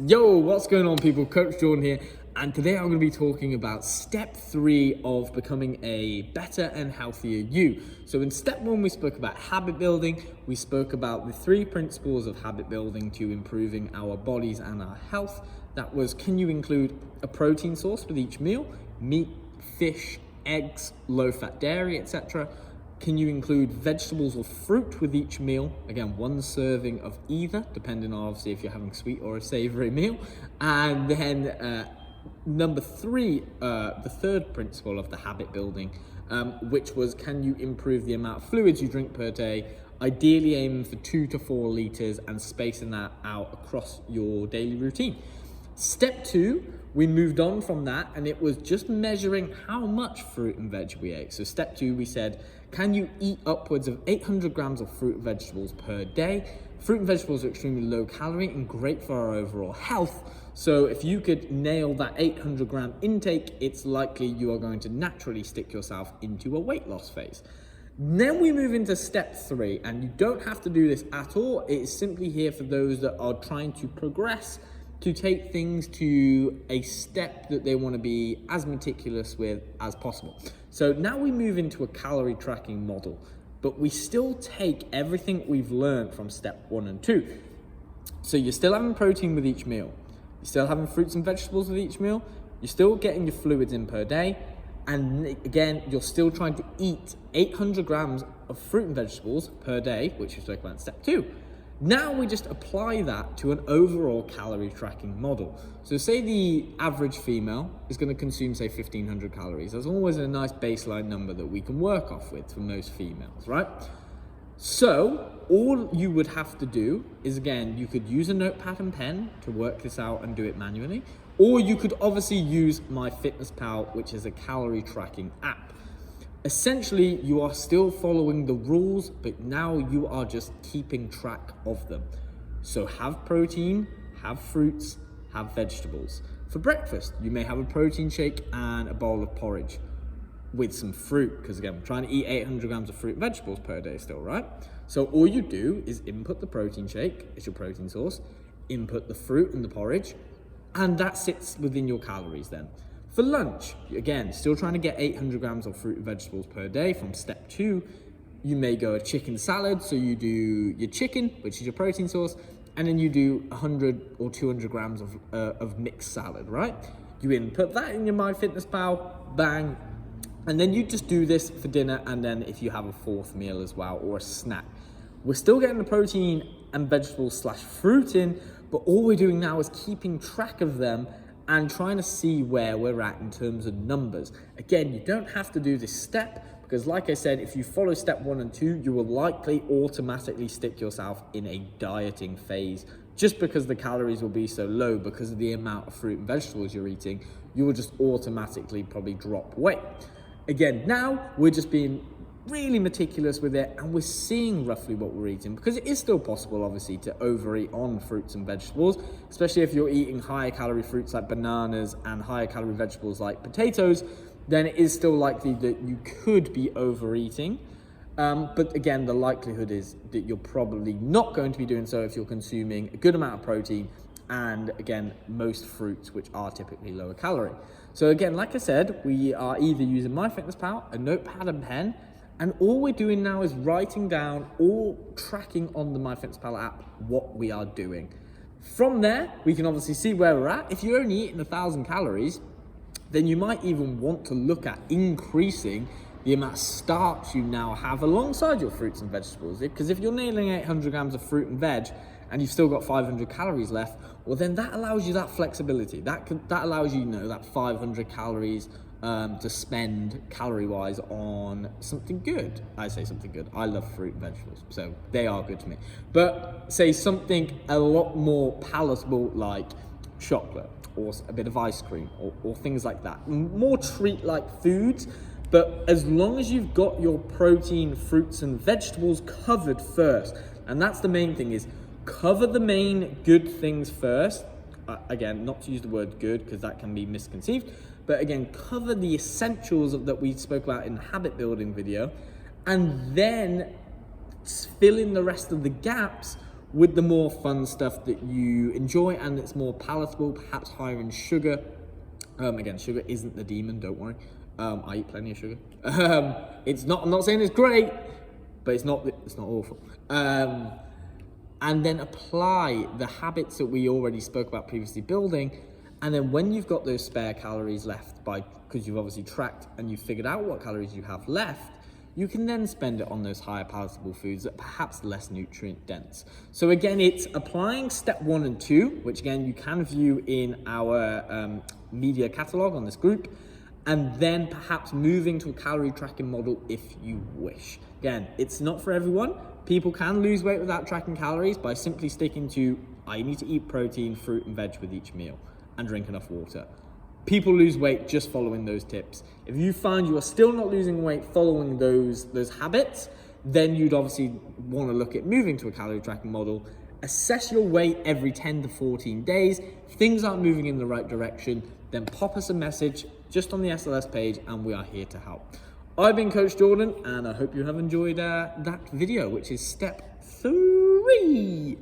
Yo, what's going on, people? Coach Jordan here, and today I'm going to be talking about step 3 of becoming a better and healthier you. So in step 1, we spoke about habit building. We spoke about the 3 principles of habit building to improving our bodies and our health. That was, can you include a protein source with each meal? Meat, fish, eggs, low-fat dairy, etc. Can you include vegetables or fruit with each meal? Again, 1 serving of either, depending on obviously if you're having sweet or a savory meal. And then number 3, the third principle of the habit building, which was, can you improve the amount of fluids you drink per day? Ideally aiming for 2 to 4 liters and spacing that out across your daily routine. Step 2, we moved on from that, and it was just measuring how much fruit and veg we ate. So step 2, we said, can you eat upwards of 800 grams of fruit and vegetables per day? Fruit and vegetables are extremely low calorie and great for our overall health. So if you could nail that 800 gram intake, it's likely you are going to naturally stick yourself into a weight loss phase. Then we move into step 3, and you don't have to do this at all. It is simply here for those that are trying to progress, to take things to a step that they want to be as meticulous with as possible. So now we move into a calorie tracking model, but we still take everything we've learned from step 1 and 2. So you're still having protein with each meal. You're still having fruits and vegetables with each meal. You're still getting your fluids in per day. And again, you're still trying to eat 800 grams of fruit and vegetables per day, which we spoke about in step 2. Now we just apply that to an overall calorie tracking model. So say the average female is going to consume, say, 1,500 calories. That's always a nice baseline number that we can work off with for most females, right? So all you would have to do is, again, you could use a notepad and pen to work this out and do it manually, or you could obviously use MyFitnessPal, which is a calorie tracking app. Essentially, you are still following the rules, but now you are just keeping track of them. So have protein, have fruits, have vegetables. For breakfast, you may have a protein shake and a bowl of porridge with some fruit, because again, we're trying to eat 800 grams of fruit and vegetables per day still, right? So all you do is input the protein shake, it's your protein source, input the fruit and the porridge, and that sits within your calories then. For lunch, again, still trying to get 800 grams of fruit and vegetables per day from step 2. You may go a chicken salad, so you do your chicken, which is your protein source, and then you do 100 or 200 grams of mixed salad, right? You input that in your MyFitnessPal, bang, and then you just do this for dinner, and then if you have a 4th meal as well, or a snack. We're still getting the protein and vegetables / fruit in, but all we're doing now is keeping track of them and trying to see where we're at in terms of numbers. Again, you don't have to do this step, because like I said, if you follow step 1 and 2, you will likely automatically stick yourself in a dieting phase. Just because the calories will be so low because of the amount of fruit and vegetables you're eating, you will just automatically probably drop weight. Again, now we're just being really meticulous with it, and we're seeing roughly what we're eating, because it is still possible obviously to overeat on fruits and vegetables, especially if you're eating higher calorie fruits like bananas and higher calorie vegetables like potatoes. Then it is still likely that you could be overeating, but again, the likelihood is that you're probably not going to be doing so if you're consuming a good amount of protein and, again, most fruits, which are typically lower calorie. So again, like I said, we are either using MyFitnessPal, a notepad and pen, and all we're doing now is writing down or tracking on the MyFitnessPal app what we are doing. From there, we can obviously see where we're at. If you're only eating 1,000 calories, then you might even want to look at increasing the amount of starch you now have alongside your fruits and vegetables. Because if you're nailing 800 grams of fruit and veg and you've still got 500 calories left, well, then that allows you that flexibility. That allows you, that 500 calories to spend calorie-wise on something good. I say something good. I love fruit and vegetables, so they are good to me. But say something a lot more palatable like chocolate or a bit of ice cream or things like that. More treat-like foods, but as long as you've got your protein, fruits and vegetables covered first, and that's the main thing, is cover the main good things first. Again, not to use the word good because that can be misconceived, but again, cover the essentials that we spoke about in the habit building video, and then fill in the rest of the gaps with the more fun stuff that you enjoy and it's more palatable, perhaps higher in sugar. Again, sugar isn't the demon, don't worry. I eat plenty of sugar. It's not, I'm not saying it's great, but it's not awful. And then apply the habits that we already spoke about previously building. And then when you've got those spare calories left, because you've obviously tracked and you've figured out what calories you have left, you can then spend it on those higher palatable foods that are perhaps less nutrient dense. So again, it's applying step 1 and 2, which again, you can view in our media catalog on this group, and then perhaps moving to a calorie tracking model if you wish. Again, it's not for everyone. People can lose weight without tracking calories by simply sticking to, I need to eat protein, fruit and veg with each meal and drink enough water. People lose weight just following those tips. If you find you are still not losing weight following those habits, then you'd obviously want to look at moving to a calorie tracking model. Assess your weight every 10 to 14 days. If things aren't moving in the right direction, then pop us a message just on the SLS page and we are here to help. I've been Coach Jordan and I hope you have enjoyed that video, which is step 3.